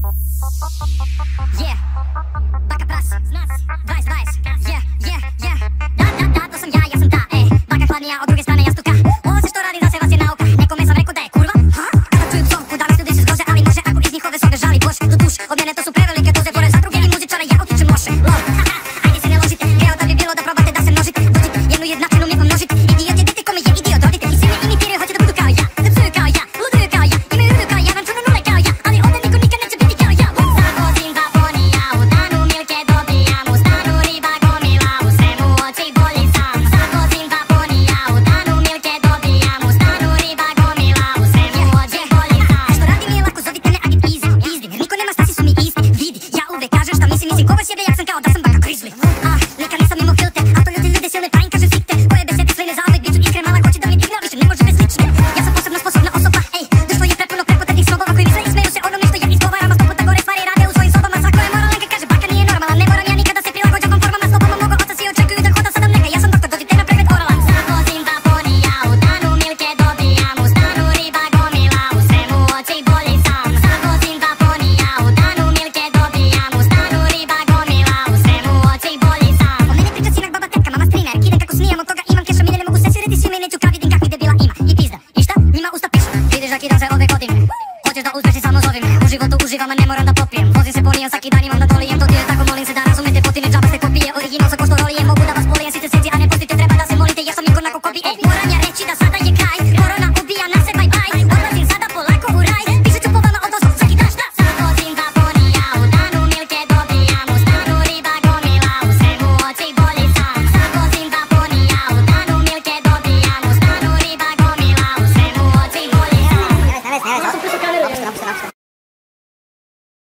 Yeah, baka pras, znaš, 20, yeah, yeah, yeah. Da, to sam ja sam ta, baka hladnija od druge strane jastuka. Ovo se što radim za se vas je nauka, nekome sam rekao da je kurva. Kada čuju psovku, da li ljudi se zgroze, ali može ako iz njihove sobe žali boš do duš. Od mene to su prevelike doze, pored za druge i muzičara ja utičem loše. Lol, ajde se ne ložite, greo da bi bilo da probate da se množite. Dođite jednu jednačinu umjetno množite, idiot je dete kome je idiot rodite. I svi me imitiraju, hoće da budu kao ja, da psuju kao ja, luduju kao ja, imaju rudu kao ja, računu nule kao ja, ali ovdje niko nikad neće biti kao ja. Zavozim dva ponija, u danu milke dobijam, u stanu riba gomila, u svemu oči bolji sam. Zavozim dva ponija, u danu milke dobijam, u stanu riba gomila, u svemu oči bolji sam. Što radim je lako, zovite me Agit Easy, pizdi, jer niko nema stasi su mi isti, vidi, ja uvek kažem šta mislim, ko vas jebe, jak sam kao da sam baka Grizzly. Nikad nisam imao filter, a to ljudi ljude silne pravim, kažem fikte, koje besede svojne zauvek, bit ću iskren, mala hoće da mi digne, više ne može bez slične. Ja sam posebno sposobna osoba, društvo je prepuno prepotentnih snobova koji misle i smeju se onome što ja izgovaram, a 100 puta gore stvari rade u svojim sobama. Svako je moralan kad kaže baka nije normalan, ne moram ja nikada se prilagođam konformama, 100 puta mogo oca svi očekuju da hoda sadam neka, ja sam doktor, dođite na pregled oralan. Zavozim dva ponija, u danu milke dobijam, u stanu riba gomila, u svemu oči bolji sam. Zavozim dva ponija, u danu milke dobijam, u stanu riba gomila, u svemu oči bolji sam. O mene priča sinak, baba, tetka, mama, streamer, kidem kako smijam, od toga imam keša, milje ne mogu se svirati svime, neću kao vidim kakvih debila ima i pizda. I šta? Njima usta pišu, vidiš da kidam se ove godine. Hoćeš da uspeš i samo zovi me, u životu uživam, a ne moram da popijem. Vozim se ponijem, svaki dan imam da dolijem, to ti je tako